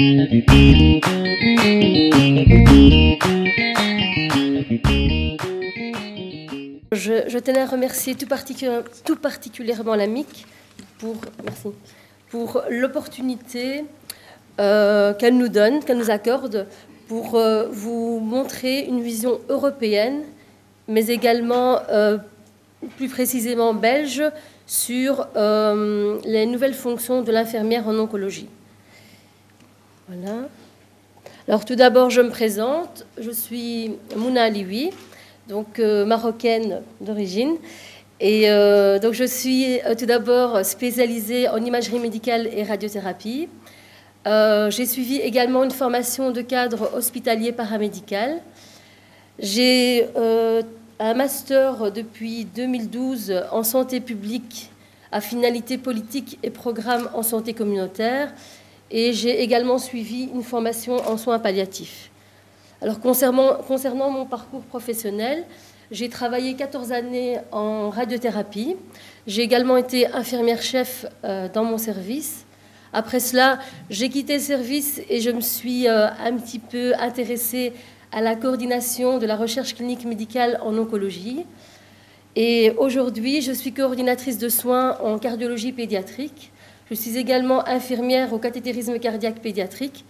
Je tenais à remercier tout particulièrement la MIC pour l'opportunité qu'elle nous donne, qu'elle nous accorde, pour vous montrer une vision européenne, mais également plus précisément belge, sur les nouvelles fonctions de l'infirmière en oncologie. Voilà. Alors tout d'abord, je me présente. Je suis Mouna Alioui, donc marocaine d'origine. Et donc je suis tout d'abord spécialisée en imagerie médicale et radiothérapie. J'ai suivi également une formation de cadre hospitalier paramédical. J'ai un master depuis 2012 en santé publique à finalité politique et programme en santé communautaire. Et j'ai également suivi une formation en soins palliatifs. Alors, concernant mon parcours professionnel, j'ai travaillé 14 années en radiothérapie. J'ai également été infirmière-chef dans mon service. Après cela, j'ai quitté le service et je me suis un petit peu intéressée à la coordination de la recherche clinique médicale en oncologie. Et aujourd'hui, je suis coordinatrice de soins en cardiologie pédiatrique. Je suis également infirmière au cathétérisme cardiaque pédiatrique.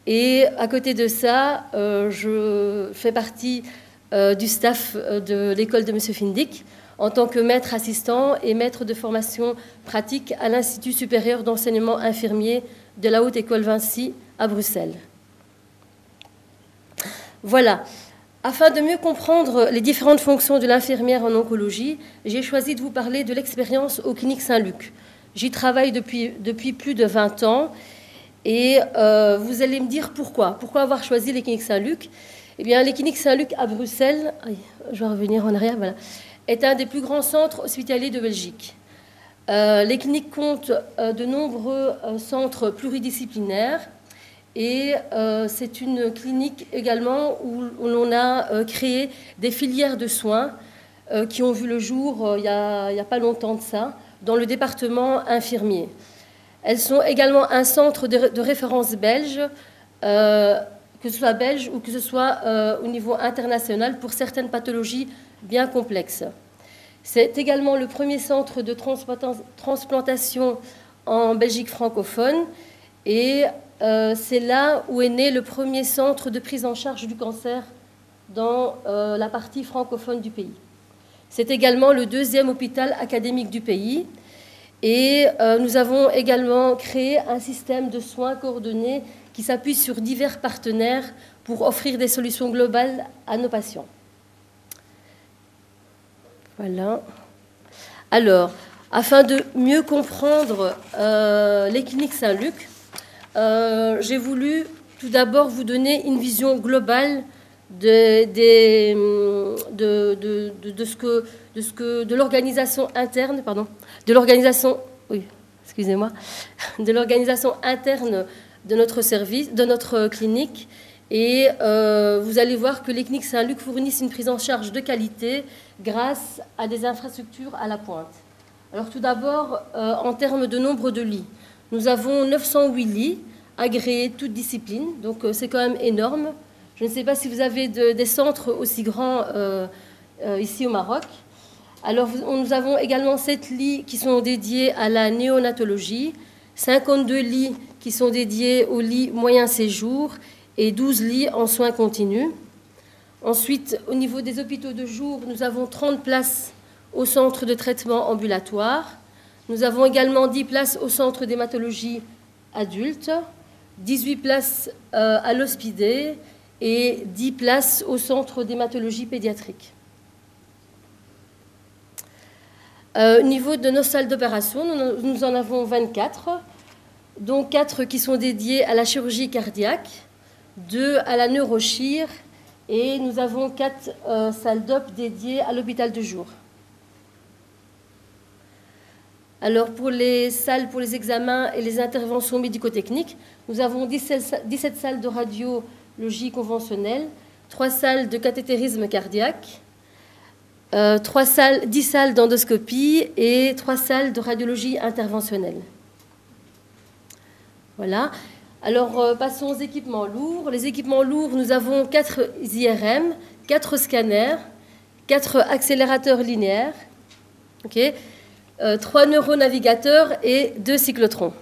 Et à côté de ça, je fais partie du staff de l'école de M. Findick en tant que maître assistant et maître de formation pratique à l'Institut supérieur d'enseignement infirmier de la Haute École Vinci à Bruxelles. Voilà. Afin de mieux comprendre les différentes fonctions de l'infirmière en oncologie, j'ai choisi de vous parler de l'expérience aux cliniques Saint-Luc. J'y travaille depuis plus de 20 ans et vous allez me dire pourquoi. Pourquoi avoir choisi les cliniques Saint-Luc? Eh bien, les cliniques Saint-Luc à Bruxelles, je vais revenir en arrière, voilà, est un des plus grands centres hospitaliers de Belgique. Les cliniques comptent de nombreux centres pluridisciplinaires et c'est une clinique également où l'on a créé des filières de soins qui ont vu le jour il y a pas longtemps de ça, dans le département infirmier. Elles sont également un centre de référence belge, que ce soit belge ou que ce soit au niveau international pour certaines pathologies bien complexes. C'est également le premier centre de transplantation en Belgique francophone et c'est là où est né le premier centre de prise en charge du cancer dans la partie francophone du pays. C'est également le deuxième hôpital académique du pays. Et nous avons également créé un système de soins coordonnés qui s'appuie sur divers partenaires pour offrir des solutions globales à nos patients. Voilà. Alors, afin de mieux comprendre les cliniques Saint-Luc, j'ai voulu tout d'abord vous donner une vision globale de l'organisation interne, de l'organisation interne de notre service, de notre clinique. Et vous allez voir que les cliniques Saint-Luc fournissent une prise en charge de qualité grâce à des infrastructures à la pointe. Alors tout d'abord, en termes de nombre de lits, nous avons 908 lits agréés toutes disciplines, donc c'est quand même énorme. Je ne sais pas si vous avez des centres aussi grands ici au Maroc. Alors, nous avons également 7 lits qui sont dédiés à la néonatologie, 52 lits qui sont dédiés aux lits moyen séjour et 12 lits en soins continus. Ensuite, au niveau des hôpitaux de jour, nous avons 30 places au centre de traitement ambulatoire. Nous avons également 10 places au centre d'hématologie adulte, 18 places à l'hospidé et 10 places au centre d'hématologie pédiatrique. Au niveau de nos salles d'opération, nous en avons 24, dont 4 qui sont dédiées à la chirurgie cardiaque, 2 à la neurochir, et nous avons 4 salles d'op dédiées à l'hôpital de jour. Alors, pour les salles pour les examens et les interventions médico-techniques, nous avons 17 salles de radiologie conventionnelle, 3 salles de cathétérisme cardiaque, 10 salles d'endoscopie et 3 salles de radiologie interventionnelle. Voilà. Alors, passons aux équipements lourds. Les équipements lourds, nous avons 4 IRM, 4 scanners, 4 accélérateurs linéaires, 3 neuronavigateurs et 2 cyclotrons.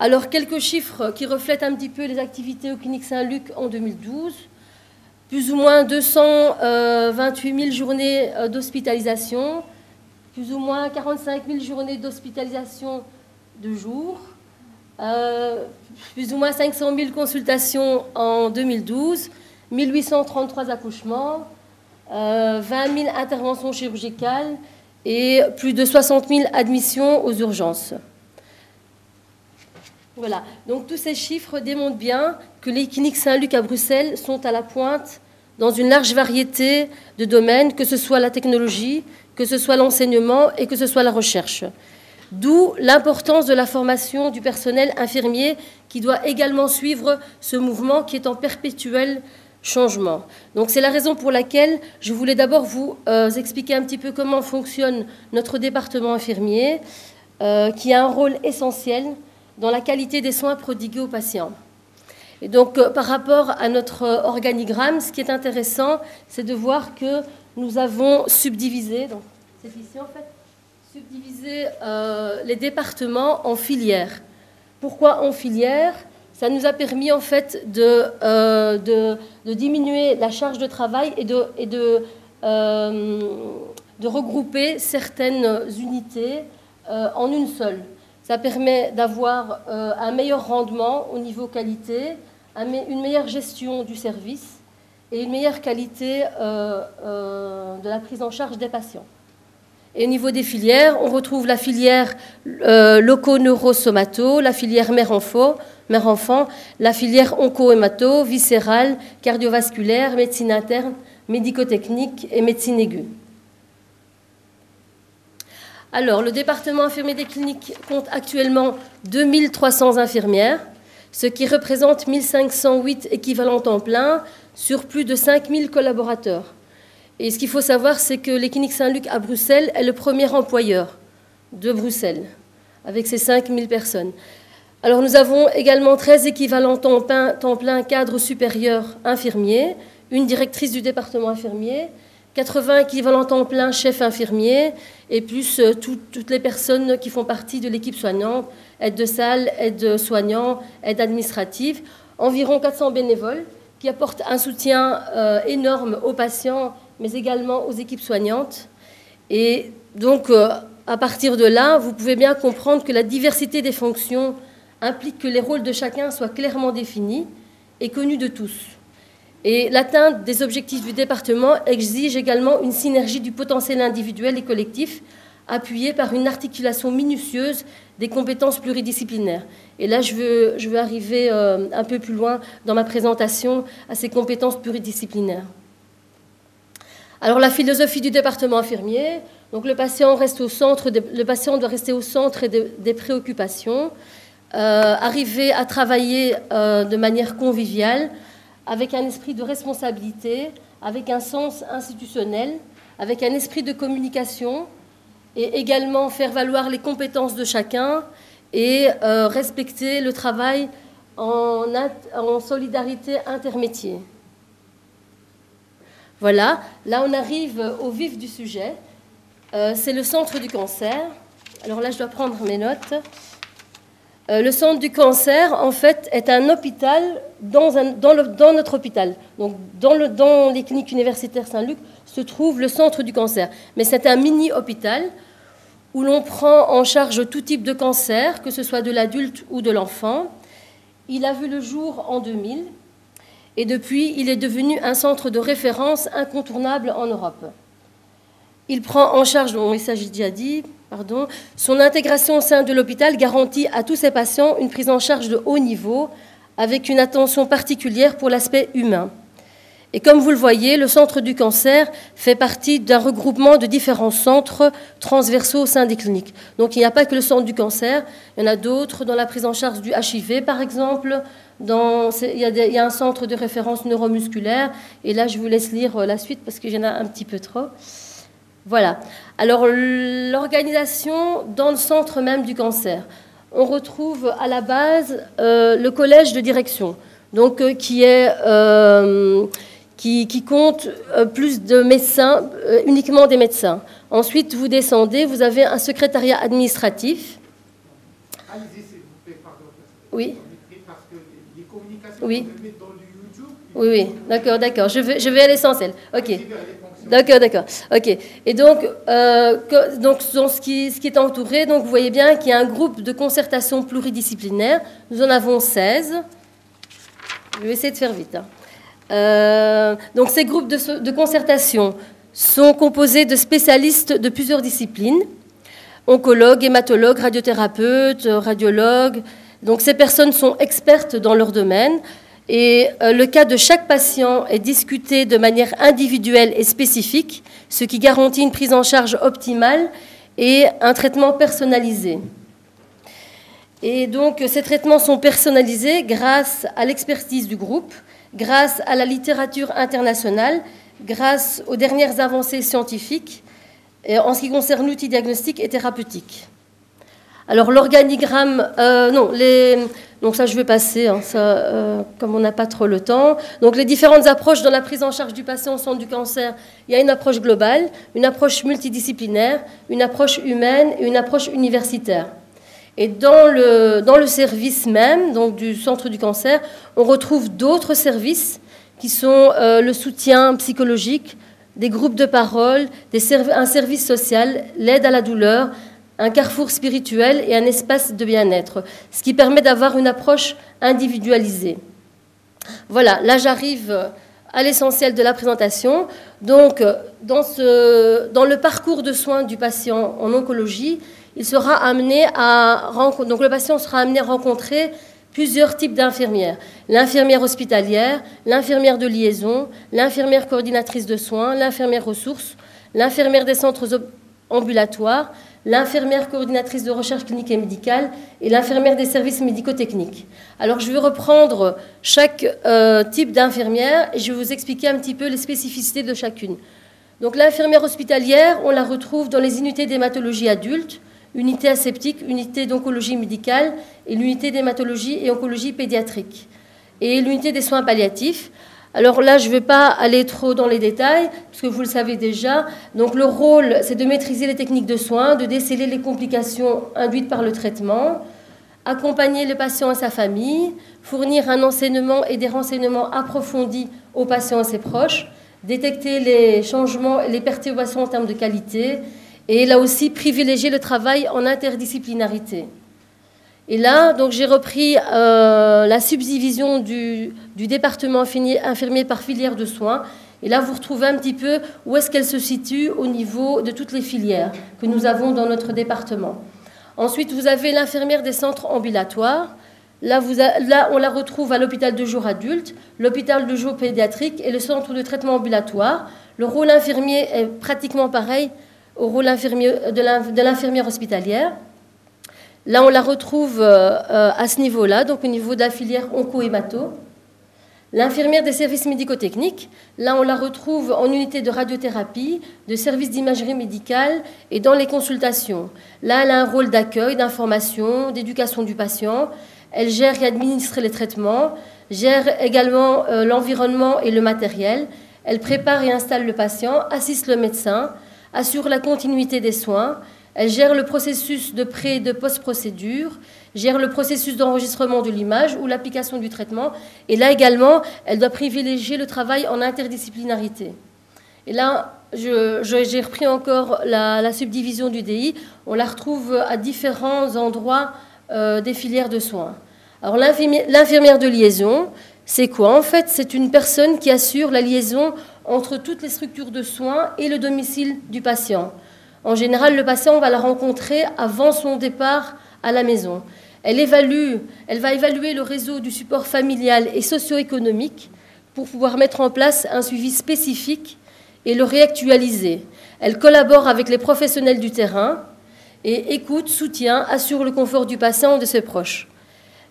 Alors, quelques chiffres qui reflètent un petit peu les activités aux cliniques Saint-Luc en 2012. Plus ou moins 228 000 journées d'hospitalisation, plus ou moins 45 000 journées d'hospitalisation de jour, plus ou moins 500 000 consultations en 2012, 1833 accouchements, 20 000 interventions chirurgicales et plus de 60 000 admissions aux urgences. Voilà, donc tous ces chiffres démontrent bien que les cliniques Saint-Luc à Bruxelles sont à la pointe dans une large variété de domaines, que ce soit la technologie, que ce soit l'enseignement et que ce soit la recherche. D'où l'importance de la formation du personnel infirmier qui doit également suivre ce mouvement qui est en perpétuel changement. Donc c'est la raison pour laquelle je voulais d'abord vous expliquer un petit peu comment fonctionne notre département infirmier, qui a un rôle essentiel dans la qualité des soins prodigués aux patients. Et donc, par rapport à notre organigramme, ce qui est intéressant, c'est de voir que nous avons subdivisé, donc c'est ici en fait, subdivisé les départements en filières. Pourquoi en filières? Ça nous a permis en fait de diminuer la charge de travail et de regrouper certaines unités en une seule. Ça permet d'avoir un meilleur rendement au niveau qualité, une meilleure gestion du service et une meilleure qualité de la prise en charge des patients. Et au niveau des filières, on retrouve la filière loco-neurosomato, la filière mère-enfant, la filière onco-hémato, viscérale, cardiovasculaire, médecine interne, médico-technique et médecine aiguë. Alors, le département infirmier des cliniques compte actuellement 2300 infirmières, ce qui représente 1508 équivalents temps plein sur plus de 5000 collaborateurs. Et ce qu'il faut savoir, c'est que les cliniques Saint-Luc à Bruxelles est le premier employeur de Bruxelles, avec ses 5000 personnes. Alors, nous avons également 13 équivalents temps plein cadres supérieurs infirmiers, une directrice du département infirmier, 80 équivalents temps plein chefs infirmiers et plus toutes les personnes qui font partie de l'équipe soignante, aide de salle, aide soignant, aide administrative, environ 400 bénévoles qui apportent un soutien énorme aux patients mais également aux équipes soignantes. Et donc, à partir de là, vous pouvez bien comprendre que la diversité des fonctions implique que les rôles de chacun soient clairement définis et connus de tous. Et l'atteinte des objectifs du département exige également une synergie du potentiel individuel et collectif, appuyée par une articulation minutieuse des compétences pluridisciplinaires. Et là, je veux arriver un peu plus loin dans ma présentation à ces compétences pluridisciplinaires. Alors, la philosophie du département infirmier, donc le patient doit rester au centre des préoccupations, arriver à travailler de manière conviviale, avec un esprit de responsabilité, avec un sens institutionnel, avec un esprit de communication, et également faire valoir les compétences de chacun et respecter le travail en solidarité intermétier. Voilà, là on arrive au vif du sujet. C'est le centre du cancer. Alors là, je dois prendre mes notes. Le centre du cancer, en fait, est un hôpital dans notre hôpital. Donc, dans les cliniques universitaires Saint-Luc se trouve le centre du cancer. Mais c'est un mini-hôpital où l'on prend en charge tout type de cancer, que ce soit de l'adulte ou de l'enfant. Il a vu le jour en 2000 et depuis, il est devenu un centre de référence incontournable en Europe. Il prend en charge, il s'agit déjà dit, son intégration au sein de l'hôpital garantit à tous ses patients une prise en charge de haut niveau avec une attention particulière pour l'aspect humain. Et comme vous le voyez, le centre du cancer fait partie d'un regroupement de différents centres transversaux au sein des cliniques. Donc il n'y a pas que le centre du cancer, il y en a d'autres dans la prise en charge du HIV par exemple, il y a un centre de référence neuromusculaire, et là je vous laisse lire la suite parce qu'il y en a un petit peu trop. Voilà. Alors, l'organisation dans le centre même du cancer. on retrouve à la base le collège de direction, donc qui compte plus de médecins, uniquement des médecins. Ensuite, vous descendez, vous avez un secrétariat administratif. Allez-y, s'il vous plaît, pardon. Oui. Parce que les communications, oui. vous les mettez dans le YouTube. Oui, oui, d'accord. Je vais à l'essentiel. Ok. D'accord. Ok. Et donc ce qui est entouré, donc vous voyez bien qu'il y a un groupe de concertation pluridisciplinaire. Nous en avons 16. Je vais essayer de faire vite. Donc ces groupes de concertation sont composés de spécialistes de plusieurs disciplines, oncologues, hématologues, radiothérapeutes, radiologues. Donc ces personnes sont expertes dans leur domaine et le cas de chaque patient est discuté de manière individuelle et spécifique, ce qui garantit une prise en charge optimale et un traitement personnalisé. Et donc ces traitements sont personnalisés grâce à l'expertise du groupe, grâce à la littérature internationale, grâce aux dernières avancées scientifiques en ce qui concerne l'outil diagnostique et thérapeutique. Alors l'organigramme, donc ça je vais passer, comme on n'a pas trop le temps. Donc les différentes approches dans la prise en charge du patient au centre du cancer, il y a une approche globale, une approche multidisciplinaire, une approche humaine et une approche universitaire. Et dans le service même, donc du centre du cancer, on retrouve d'autres services qui sont le soutien psychologique, des groupes de parole, un service social, l'aide à la douleur, un carrefour spirituel et un espace de bien-être, ce qui permet d'avoir une approche individualisée. Voilà, là j'arrive à l'essentiel de la présentation. Donc, dans le parcours de soins du patient en oncologie, le patient sera amené à rencontrer plusieurs types d'infirmières. L'infirmière hospitalière, l'infirmière de liaison, l'infirmière coordinatrice de soins, l'infirmière ressources, l'infirmière des centres ambulatoires, l'infirmière coordinatrice de recherche clinique et médicale et l'infirmière des services médico-techniques. Alors, je vais reprendre chaque type d'infirmière et je vais vous expliquer un petit peu les spécificités de chacune. Donc, l'infirmière hospitalière, on la retrouve dans les unités d'hématologie adulte, unité aseptique, unité d'oncologie médicale et l'unité d'hématologie et oncologie pédiatrique. Et l'unité des soins palliatifs. Alors là, je ne vais pas aller trop dans les détails, parce que vous le savez déjà. Donc le rôle, c'est de maîtriser les techniques de soins, de déceler les complications induites par le traitement, accompagner le patient et sa famille, fournir un enseignement et des renseignements approfondis aux patients et ses proches, détecter les changements et les perturbations en termes de qualité, et là aussi privilégier le travail en interdisciplinarité. Et là, donc, j'ai repris la subdivision du département infirmier par filière de soins. Et là, vous retrouvez un petit peu où est-ce qu'elle se situe au niveau de toutes les filières que nous avons dans notre département. Ensuite, vous avez l'infirmière des centres ambulatoires. Là, on la retrouve à l'hôpital de jour adulte, l'hôpital de jour pédiatrique et le centre de traitement ambulatoire. Le rôle infirmier est pratiquement pareil au rôle de l'infirmière hospitalière. Là, on la retrouve à ce niveau-là, donc au niveau de la filière onco-hémato. L'infirmière des services médico-techniques, là, on la retrouve en unité de radiothérapie, de service d'imagerie médicale et dans les consultations. Là, elle a un rôle d'accueil, d'information, d'éducation du patient. Elle gère et administre les traitements, gère également l'environnement et le matériel. Elle prépare et installe le patient, assiste le médecin, assure la continuité des soins. Elle gère le processus de pré- et de post-procédure, gère le processus d'enregistrement de l'image ou l'application du traitement. Et là également, elle doit privilégier le travail en interdisciplinarité. Et là, j'ai repris encore la subdivision du DI. On la retrouve à différents endroits des filières de soins. Alors l'infirmière de liaison, c'est quoi? En fait, c'est une personne qui assure la liaison entre toutes les structures de soins et le domicile du patient. En général, le patient, on va la rencontrer avant son départ à la maison. Elle va évaluer le réseau du support familial et socio-économique pour pouvoir mettre en place un suivi spécifique et le réactualiser. Elle collabore avec les professionnels du terrain et écoute, soutient, assure le confort du patient et de ses proches.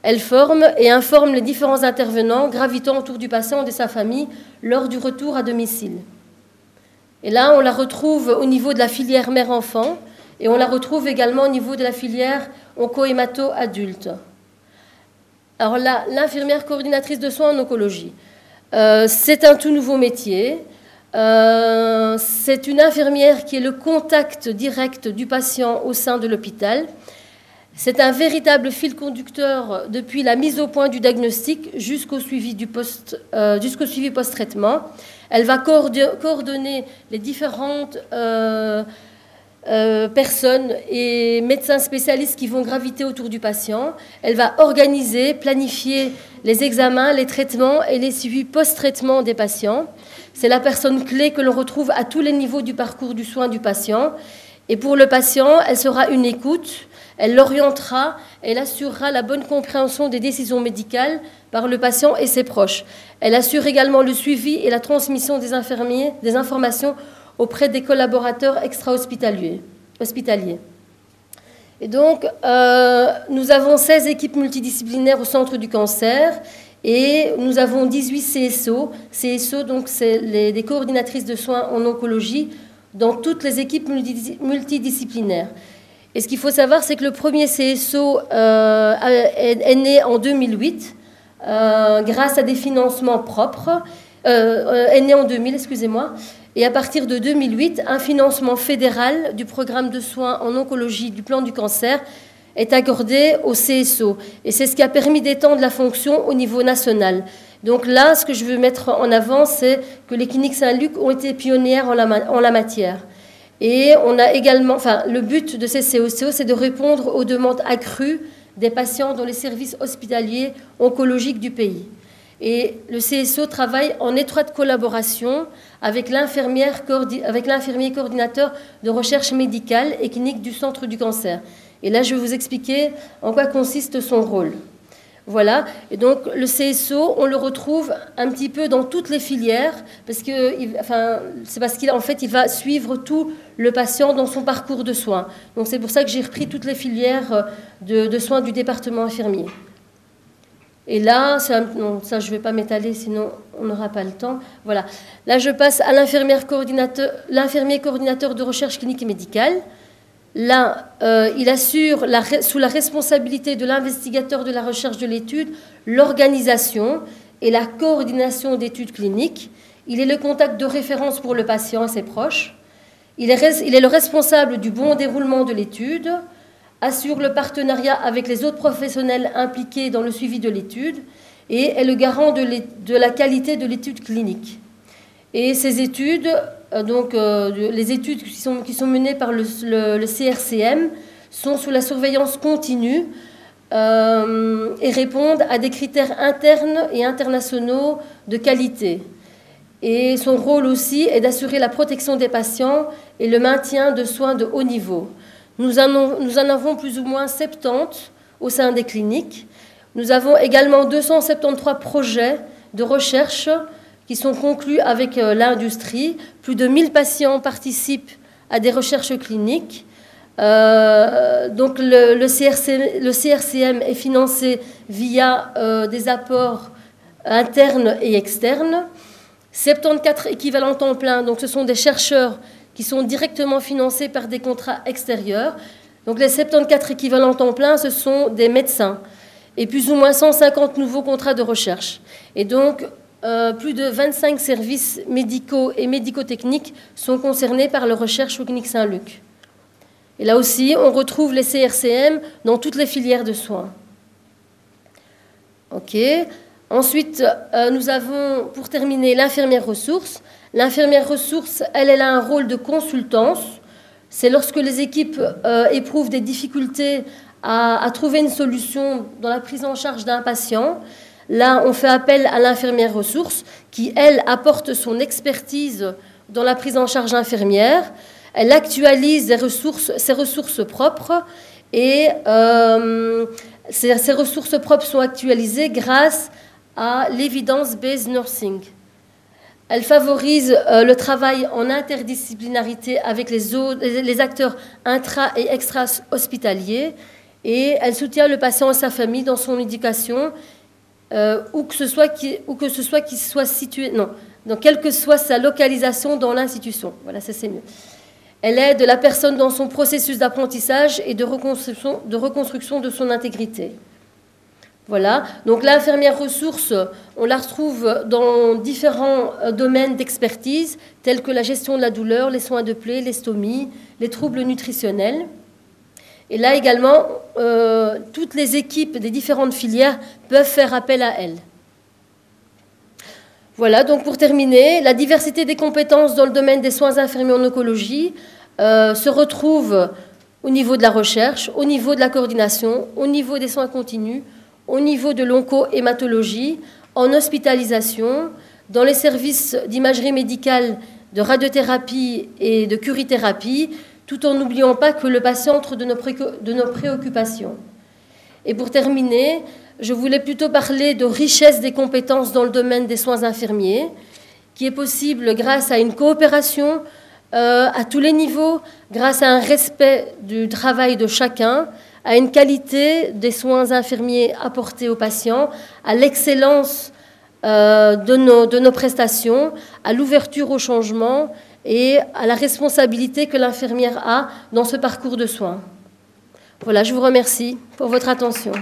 Elle forme et informe les différents intervenants gravitant autour du patient et de sa famille lors du retour à domicile. Et là, on la retrouve au niveau de la filière mère-enfant. Et on la retrouve également au niveau de la filière onco-hémato adulte. Alors là, l'infirmière coordinatrice de soins en oncologie, c'est un tout nouveau métier. C'est une infirmière qui est le contact direct du patient au sein de l'hôpital. C'est un véritable fil conducteur depuis la mise au point du diagnostic jusqu'au suivi post-traitement. Elle va coordonner les différentes personnes et médecins spécialistes qui vont graviter autour du patient. Elle va organiser, planifier les examens, les traitements et les suivis post-traitement des patients. C'est la personne clé que l'on retrouve à tous les niveaux du parcours du soin du patient. Et pour le patient, elle sera une écoute, elle l'orientera, elle assurera la bonne compréhension des décisions médicales par le patient et ses proches. Elle assure également le suivi et la transmission des informations auprès des collaborateurs extra-hospitaliers. Et donc, nous avons 16 équipes multidisciplinaires au Centre du cancer et nous avons 18 CSO. CSO, donc, c'est des coordinatrices de soins en oncologie dans toutes les équipes multidisciplinaires. Et ce qu'il faut savoir, c'est que le premier CSO est né en 2008 grâce à des financements propres. Est né en 2000, excusez-moi. Et à partir de 2008, un financement fédéral du programme de soins en oncologie du plan du cancer est accordé au CSO. Et c'est ce qui a permis d'étendre la fonction au niveau national. Donc là, ce que je veux mettre en avant, c'est que les cliniques Saint-Luc ont été pionnières en la matière. Et on a également, le but de ces CSO, c'est de répondre aux demandes accrues des patients dans les services hospitaliers oncologiques du pays. Et le CSO travaille en étroite collaboration avec l'infirmier coordinateur de recherche médicale et clinique du Centre du cancer. Et là, je vais vous expliquer en quoi consiste son rôle. Voilà. Et donc, le CSO, on le retrouve un petit peu dans toutes les filières, parce qu'il va suivre tout le patient dans son parcours de soins. Donc, c'est pour ça que j'ai repris toutes les filières de soins du département infirmier. Et là, non, ça je ne vais pas m'étaler, sinon on n'aura pas le temps. Voilà. Là, je passe à l'infirmier coordinateur de recherche clinique et médicale. Là, il assure, sous la responsabilité de l'investigateur de la recherche de l'étude, l'organisation et la coordination d'études cliniques. Il est le contact de référence pour le patient et ses proches. Il est le responsable du bon déroulement de l'étude, assure le partenariat avec les autres professionnels impliqués dans le suivi de l'étude et est le garant de la qualité de l'étude clinique. Et ces études, les études qui sont menées par le CRCM sont sous la surveillance continue et répondent à des critères internes et internationaux de qualité. Et son rôle aussi est d'assurer la protection des patients et le maintien de soins de haut niveau. Nous en avons plus ou moins 70 au sein des cliniques. Nous avons également 273 projets de recherche qui sont conclus avec l'industrie. Plus de 1000 patients participent à des recherches cliniques. Donc le CRCM est financé via des apports internes et externes. 74 équivalents temps plein, donc ce sont des chercheurs qui sont directement financés par des contrats extérieurs. Donc les 74 équivalents temps plein, ce sont des médecins et plus ou moins 150 nouveaux contrats de recherche. Et donc, plus de 25 services médicaux et médico-techniques sont concernés par la recherche au Clinique Saint-Luc. Et là aussi, on retrouve les CRCM dans toutes les filières de soins. OK. Ensuite, nous avons, pour terminer, l'infirmière ressource. L'infirmière ressource, elle a un rôle de consultance. C'est lorsque les équipes éprouvent des difficultés à trouver une solution dans la prise en charge d'un patient. Là, on fait appel à l'infirmière ressource qui, elle, apporte son expertise dans la prise en charge infirmière. Elle actualise ses ressources propres et ces ressources propres sont actualisées grâce à l'evidence-based nursing. Elle favorise le travail en interdisciplinarité avec les acteurs intra- et extra-hospitaliers et elle soutient le patient et sa famille dans son éducation, quelle que soit sa localisation dans l'institution. Voilà, ça c'est mieux. Elle aide la personne dans son processus d'apprentissage et de reconstruction de son intégrité. Voilà, donc l'infirmière ressource, on la retrouve dans différents domaines d'expertise, tels que la gestion de la douleur, les soins de plaie, les stomies, les troubles nutritionnels. Et là également, toutes les équipes des différentes filières peuvent faire appel à elle. Voilà, donc pour terminer, la diversité des compétences dans le domaine des soins infirmiers en oncologie se retrouve au niveau de la recherche, au niveau de la coordination, au niveau des soins continus, au niveau de l'onco-hématologie, en hospitalisation, dans les services d'imagerie médicale, de radiothérapie et de curithérapie, tout en n'oubliant pas que le patient entre de nos préoccupations. Et pour terminer, je voulais plutôt parler de richesse des compétences dans le domaine des soins infirmiers, qui est possible grâce à une coopération à tous les niveaux, grâce à un respect du travail de chacun, à une qualité des soins infirmiers apportés aux patients, à l'excellence de nos prestations, à l'ouverture au changement et à la responsabilité que l'infirmière a dans ce parcours de soins. Voilà, je vous remercie pour votre attention.